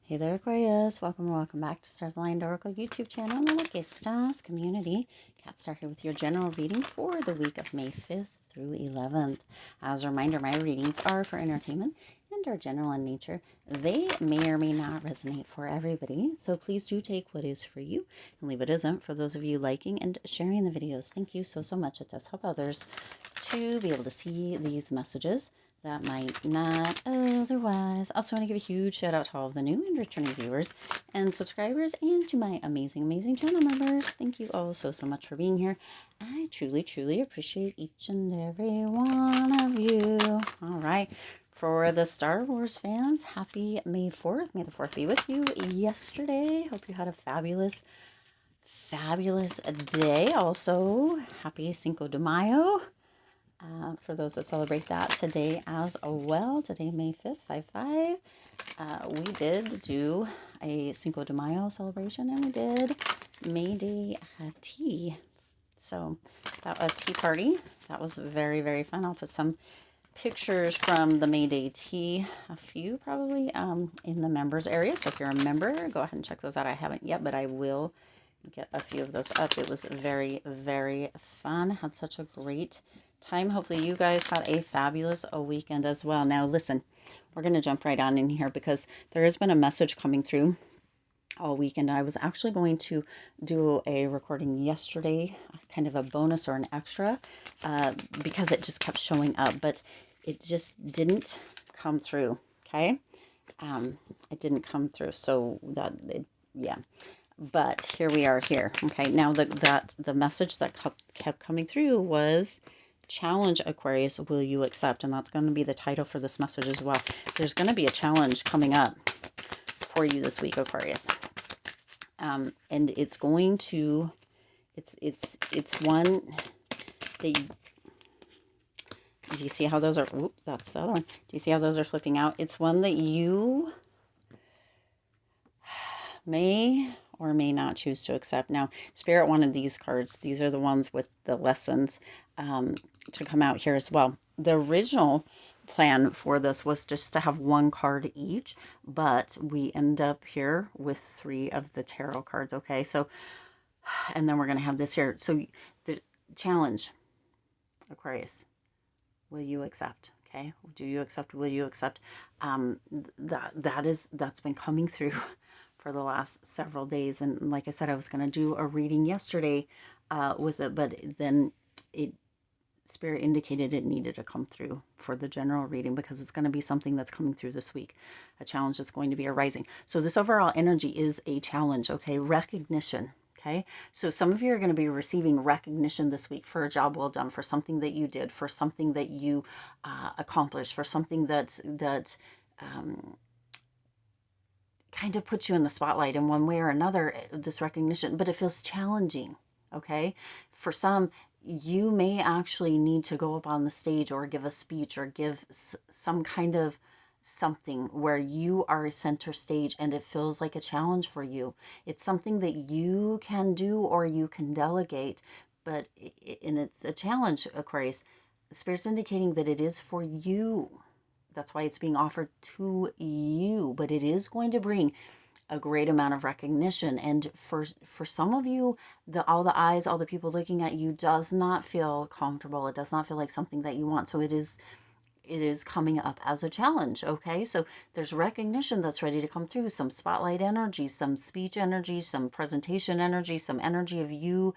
Hey there, Aquarius. Welcome or welcome back to Stars Aligned Oracle YouTube channel and the Lucky Stars community. Cat Star here with your general reading for the week of May 5th through 11th. As a reminder, my readings are for entertainment and are general in nature. They may or may not resonate for everybody, so please do take what is for you and leave what isn't for those of you liking and sharing the videos. Thank you so much. It does help others to be able to see these messages that might not otherwise. Also want to give a huge shout out to all of the new and returning viewers and subscribers and to my amazing channel members. Thank you all so much for being here. I truly appreciate each and every one of you. All right. For the Star Wars fans, happy May 4th. May the 4th be with you. Yesterday, hope you had a fabulous day. Also, happy Cinco de Mayo. For those that celebrate that today as well. Today, May 5th, 5/5. We did do a Cinco de Mayo celebration and we did May Day tea. So that was a tea party. That was very fun. I'll put some pictures from the May Day tea, a few probably in the members area. So if you're a member, go ahead and check those out. I haven't yet, but I will get a few of those up. It was very fun. Had such a great time. Hopefully you guys had a fabulous weekend as well. Now listen, we're going to jump right on in here because there has been a message coming through all weekend. I was actually going to do a recording yesterday, kind of a bonus or an extra, because it just kept showing up, but it just didn't come through. Okay. It didn't come through. So yeah. But here we are here. Okay. Now the message that kept coming through was challenge, Aquarius, will you accept? And that's going to be the title for this message as well. There's going to be a challenge coming up for you this week, Aquarius. And it's going to, it's one that do you see how those are, that's the other one. Do you see how those are flipping out? It's one that you may or may not choose to accept. Now, Spirit wanted these cards. These are the ones with the lessons to come out here as well. The original plan for this was just to have one card each, but we end up here with 3 of the tarot cards. Okay, so, and then we're going to have this here. So the challenge, Aquarius, will you accept? Okay, do you accept? Will you accept? That's been coming through for the last several days, and like I said, I was going to do a reading yesterday with it, but then Spirit indicated it needed to come through for the general reading because it's going to be something that's coming through this week, a challenge that's going to be arising. So this overall energy is a challenge. Okay, recognition. Okay, so some of you are going to be receiving recognition this week for a job well done, for something that you did, for something that you accomplished, for something that kind of puts you in the spotlight in one way or another, this recognition, but it feels challenging. Okay, for some, you may actually need to go up on the stage or give a speech or give some kind of something where you are center stage and it feels like a challenge for you. It's something that you can do or you can delegate, but and it's a challenge, Aquarius. Spirit's indicating that it is for you. That's why it's being offered to you, but it is going to bring a great amount of recognition. And for some of you, all the eyes, all the people looking at you does not feel comfortable. It does not feel like something that you want. So it is coming up as a challenge. Okay, so there's recognition that's ready to come through, some spotlight energy, some speech energy, some presentation energy, some energy of you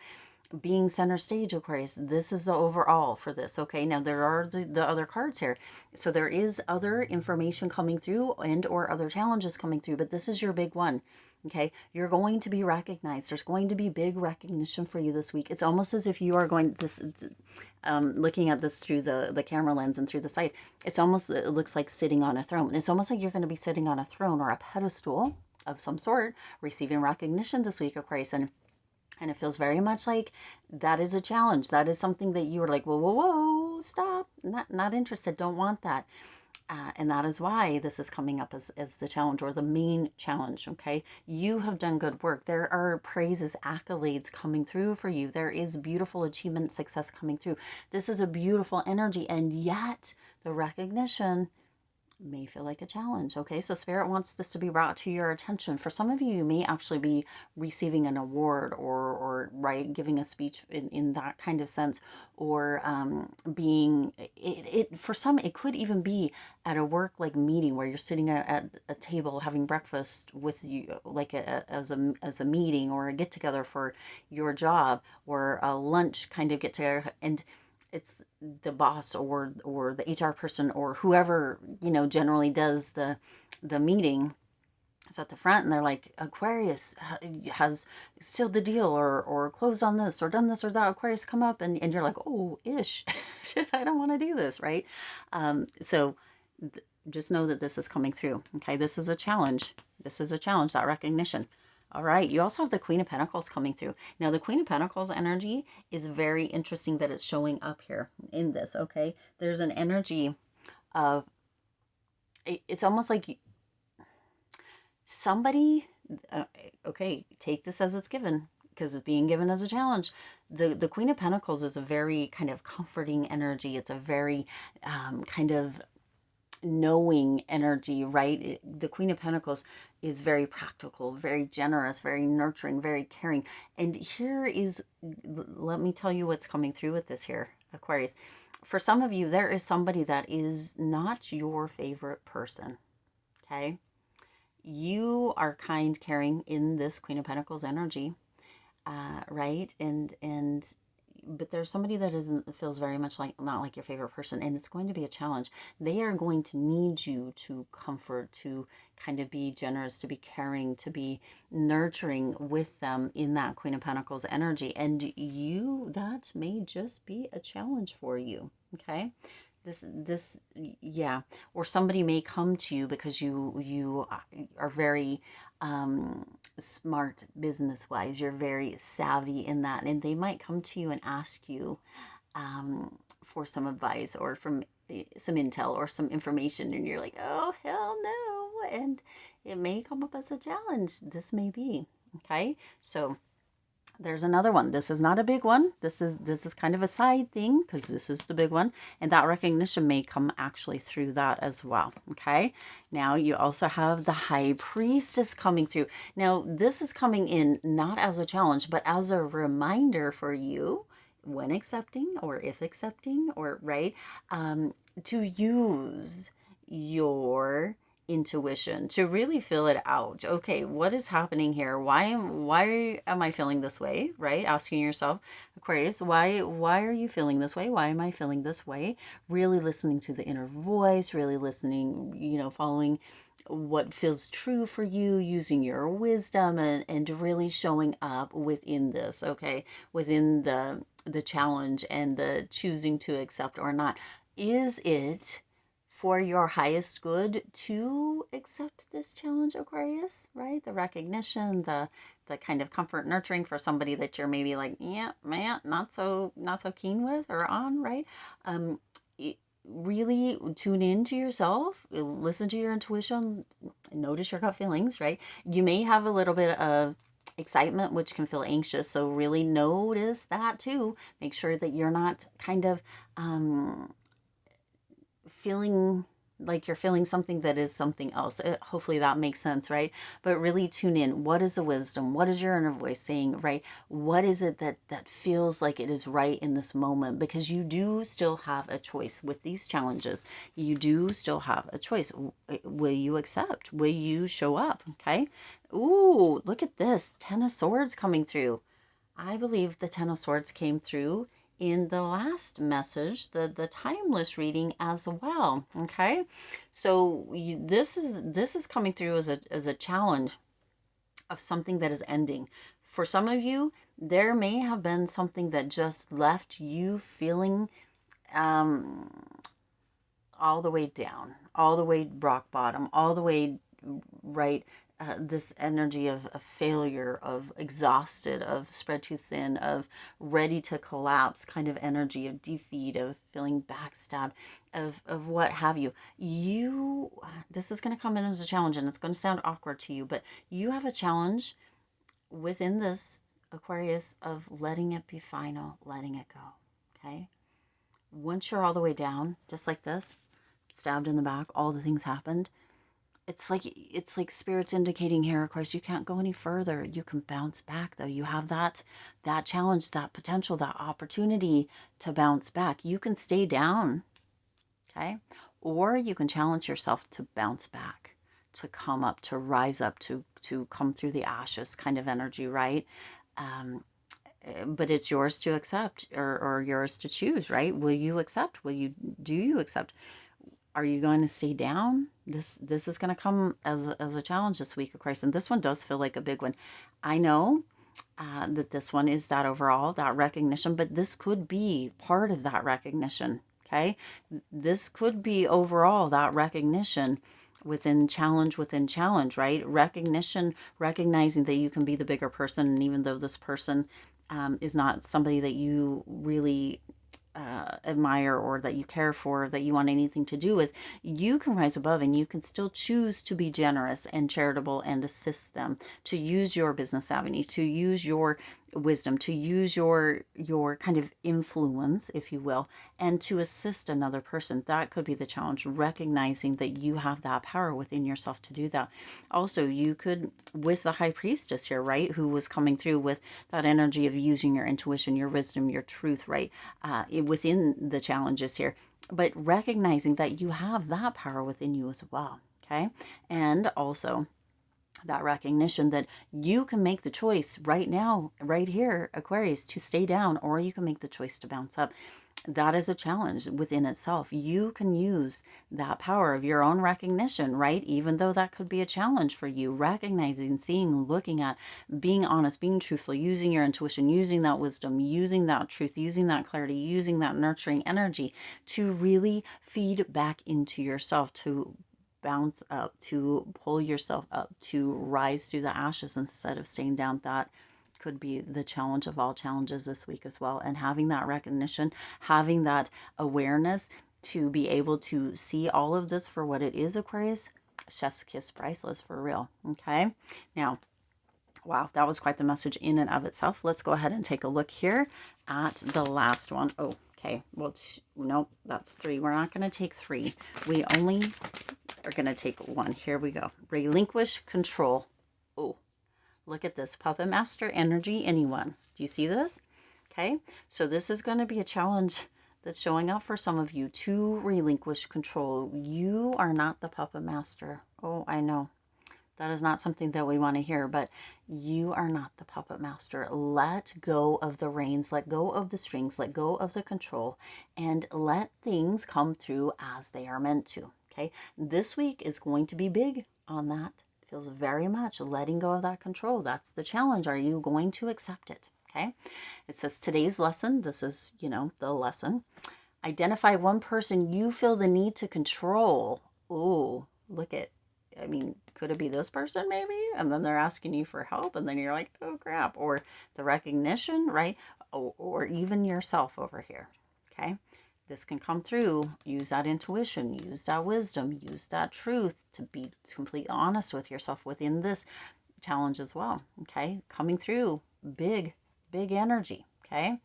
being center stage, Aquarius. This is the overall for this. Okay, now there are the other cards here, so there is other information coming through and or other challenges coming through, but this is your big one. Okay, you're going to be recognized. There's going to be big recognition for you this week. It's almost as if you are going this looking at this through the camera lens and through the sight. It's almost, it looks like sitting on a throne. It's almost like you're going to be sitting on a throne or a pedestal of some sort, receiving recognition this week, Aquarius. And it feels very much like that is a challenge. That is something that you were like, whoa, stop. Not interested. Don't want that. And that is why this is coming up as the challenge or the main challenge, okay? You have done good work. There are praises, accolades coming through for you. There is beautiful achievement, success coming through. This is a beautiful energy, and yet the recognition may feel like a challenge. Okay, so Spirit wants this to be brought to your attention. For some of you, you may actually be receiving an award, or right, giving a speech in that kind of sense, or being it for some, it could even be at a work like meeting where you're sitting at a table having breakfast with you, like as a meeting or a get together for your job, or a lunch kind of get together, and it's the boss or the HR person or whoever, generally does the meeting is at the front, and they're like, Aquarius has sealed the deal, or closed on this, or done this or that. Aquarius, come up, and you're like, oh, ish, shit, I don't want to do this, right? So just know that this is coming through. Okay, this is a challenge. This is a challenge, that recognition. All right, you also have the Queen of Pentacles coming through. Now, the Queen of Pentacles energy is very interesting that it's showing up here in this, okay? There's an energy of, it's almost like somebody, okay, take this as it's given, because it's being given as a challenge. The Queen of Pentacles is a very kind of comforting energy. It's a very kind of knowing energy, right? The Queen of Pentacles is very practical, very generous, very nurturing, very caring. And here is, let me tell you what's coming through with this here, Aquarius. For some of you, there is somebody that is not your favorite person, okay? You are kind, caring in this Queen of Pentacles energy, right? And but there's somebody that isn't, feels very much like not like your favorite person, and it's going to be a challenge. They are going to need you to comfort, to kind of be generous, to be caring, to be nurturing with them in that Queen of Pentacles energy, and that may just be a challenge for you. Okay, this yeah, or somebody may come to you because you are very smart business wise, you're very savvy in that, and they might come to you and ask you for some advice, or from some intel or some information, and you're like, oh hell no, and it may come up as a challenge. This may be okay. So there's another one. This is not a big one. This is kind of a side thing, because this is the big one, and that recognition may come actually through that as well. Okay. Now you also have the High Priestess coming through. Now this is coming in not as a challenge, but as a reminder for you, when accepting, or if accepting, or right, to use your intuition, to really feel it out. Okay, what is happening here? Why am I feeling this way? Right? Asking yourself, Aquarius, why are you feeling this way? Why am I feeling this way? Really listening to the inner voice, really listening, following what feels true for you, using your wisdom, and really showing up within this, okay? Within the challenge and the choosing to accept or not. Is it for your highest good to accept this challenge, Aquarius, right? The recognition, the kind of comfort, nurturing for somebody that you're maybe like, yeah, man, not so keen with or on, right? Really tune into yourself, listen to your intuition, notice your gut feelings, right? You may have a little bit of excitement, which can feel anxious, so really notice that too. Make sure that you're not kind of feeling like you're feeling something that is something else. Hopefully that makes sense, right? But really tune in. What is the wisdom? What is your inner voice saying, right? What is it that feels like it is right in this moment? Because you do still have a choice with these challenges. You do still have a choice. Will you accept? Will you show up? Okay. Ooh, look at this. Ten of Swords coming through. I believe the Ten of Swords came through in the last message, the timeless reading as well. Okay, so this is coming through as a challenge of something that is ending. For some of you, there may have been something that just left you feeling all the way down, all the way rock bottom, all the way right. This energy of failure, of exhausted, of spread too thin, of ready to collapse, kind of energy of defeat, of feeling backstabbed, of what have you. This is going to come in as a challenge, and it's going to sound awkward to you, but you have a challenge within this, Aquarius, of letting it be final, letting it go. Okay. Once you're all the way down, just like this, stabbed in the back, all the things happened. It's like Spirit's indicating here, of course, you can't go any further. You can bounce back, though. You have that challenge, that potential, that opportunity to bounce back. You can stay down, okay? Or you can challenge yourself to bounce back, to come up, to rise up, to come through the ashes kind of energy, right? But it's yours to accept, or yours to choose, right? Will you accept? Do you accept? Are you going to stay down? This is going to come as a challenge this week, of course. And this one does feel like a big one. I know that this one is that overall, that recognition, but this could be part of that recognition, okay? This could be overall that recognition within challenge, right? Recognition, recognizing that you can be the bigger person. And even though this person is not somebody that you really admire, or that you care for, that you want anything to do with, you can rise above, and you can still choose to be generous and charitable and assist them, to use your business avenue, to use your wisdom, to use your kind of influence, if you will, and to assist another person. That could be the challenge, recognizing that you have that power within yourself to do that. Also, you could, with the High Priestess here, right, who was coming through with that energy of using your intuition, your wisdom, your truth, right, within the challenges here, but recognizing that you have that power within you as well, okay? And also that recognition that you can make the choice right now, right here, Aquarius, to stay down, or you can make the choice to bounce up. That is a challenge within itself. You can use that power of your own recognition, right? Even though that could be a challenge for you, recognizing, seeing, looking at, being honest, being truthful, using your intuition, using that wisdom, using that truth, using that clarity, using that nurturing energy to really feed back into yourself, to bounce up, to pull yourself up, to rise through the ashes instead of staying down. That could be the challenge of all challenges this week as well. And having that recognition, having that awareness to be able to see all of this for what it is, Aquarius, chef's kiss, priceless, for real. Okay. Now, wow, that was quite the message in and of itself. Let's go ahead and take a look here at the last one. Oh, okay. Well, nope, that's 3. We're not going to take 3. We only are going to take 1. Here we go. Relinquish control. Oh, look at this. Puppet Master energy, anyone. Do you see this? Okay. So this is going to be a challenge that's showing up for some of you, to relinquish control. You are not the Puppet Master. Oh, I know. That is not something that we want to hear, but you are not the puppet master. Let go of the reins, let go of the strings, let go of the control, and let things come through as they are meant to. Okay. This week is going to be big on that. It feels very much letting go of that control. That's the challenge. Are you going to accept it? Okay. It says today's lesson. This is, the lesson. Identify one person you feel the need to control. Ooh, look at, could it be this person maybe? And then they're asking you for help, and then you're like, oh crap. Or the recognition, right? Or even yourself over here. Okay. This can come through. Use that intuition, use that wisdom, use that truth to be completely honest with yourself within this challenge as well. Okay. Coming through big energy. Okay.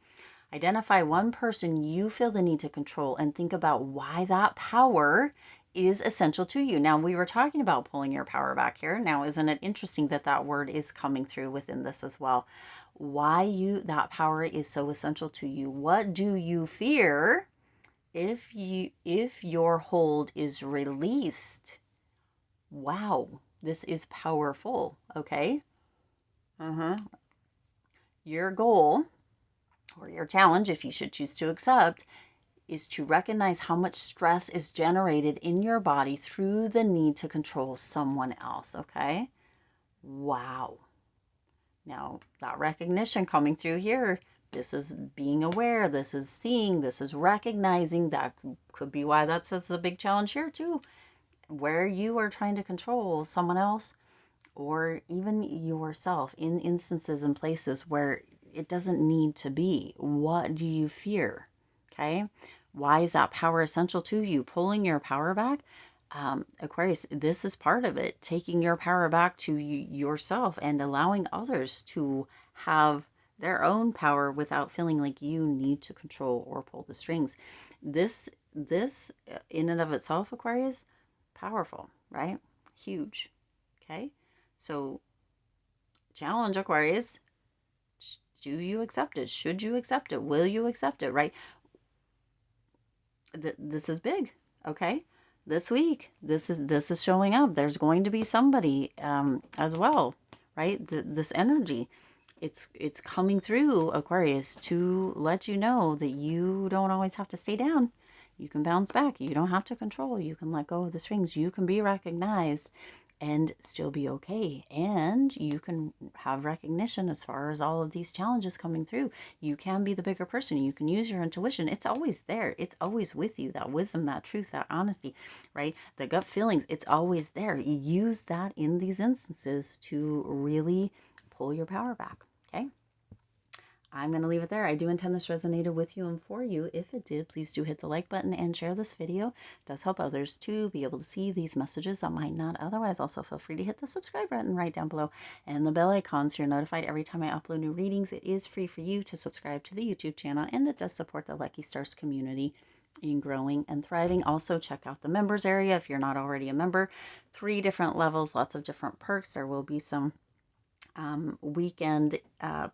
Identify one person you feel the need to control, and think about why that power is essential to you. Now, we were talking about pulling your power back here. Now, isn't it interesting that that word is coming through within this as well? Why that power is so essential to you. What do you fear if your hold is released? Wow, this is powerful. Okay. Your goal, or your challenge, if you should choose to accept, is to recognize how much stress is generated in your body through the need to control someone else. Okay. Wow. Now, that recognition coming through here, this is being aware, this is seeing, this is recognizing. That could be why that's a big challenge here too, where you are trying to control someone else, or even yourself, in instances and places where it doesn't need to be. What do you fear? Okay. Why is that power essential to you? Pulling your power back. Aquarius, this is part of it. Taking your power back to yourself and allowing others to have their own power without feeling like you need to control or pull the strings. This this in and of itself, Aquarius, powerful, right? Huge. Okay. So challenge, Aquarius. Do you accept it? Should you accept it? Will you accept it? Right? This is big. Okay. This week, this is showing up. There's going to be somebody as well, right? This energy, it's coming through, Aquarius, to let you know that you don't always have to stay down. You can bounce back. You don't have to control. You can let go of the strings. You can be recognized and still be okay. And you can have recognition as far as all of these challenges coming through. You can be the bigger person. You can use your intuition. It's always there. It's always with you. That wisdom, that truth, that honesty, right? The gut feelings, it's always there. You use that in these instances to really pull your power back. Okay. I'm going to leave it there. I do intend this resonated with you and for you. If it did, please do hit the like button and share this video. It does help others to be able to see these messages that might not otherwise. Also, feel free to hit the subscribe button right down below and the bell icon so you're notified every time I upload new readings. It is free for you to subscribe to the YouTube channel, and it does support the Lucky Stars community in growing and thriving. Also, check out the members area if you're not already a member. 3 different levels, lots of different perks. There will be some weekend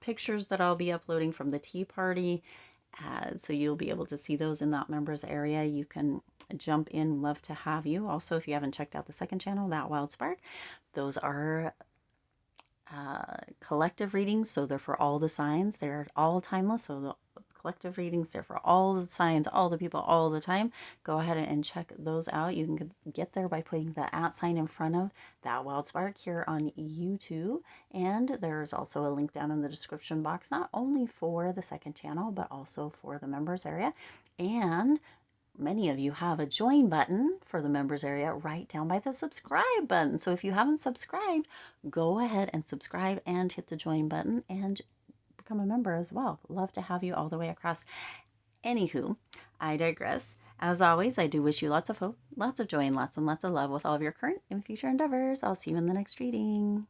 pictures that I'll be uploading from the tea party. So you'll be able to see those in that members area. You can jump in. Love to have you. Also, if you haven't checked out the second channel, That Wild Spark, those are collective readings. So they're for all the signs. They're all timeless. So the collective readings, they're for all the signs, all the people, all the time. Go ahead and check those out. You can get there by putting the @ sign in front of That Wild Spark here on YouTube. And there's also a link down in the description box, not only for the second channel, but also for the members area. And many of you have a join button for the members area right down by the subscribe button. So if you haven't subscribed, go ahead and subscribe and hit the join button and become a member as well. Love to have you all the way across. Anywho, I digress. As always, I do wish you lots of hope, lots of joy, and lots of love with all of your current and future endeavors. I'll see you in the next reading.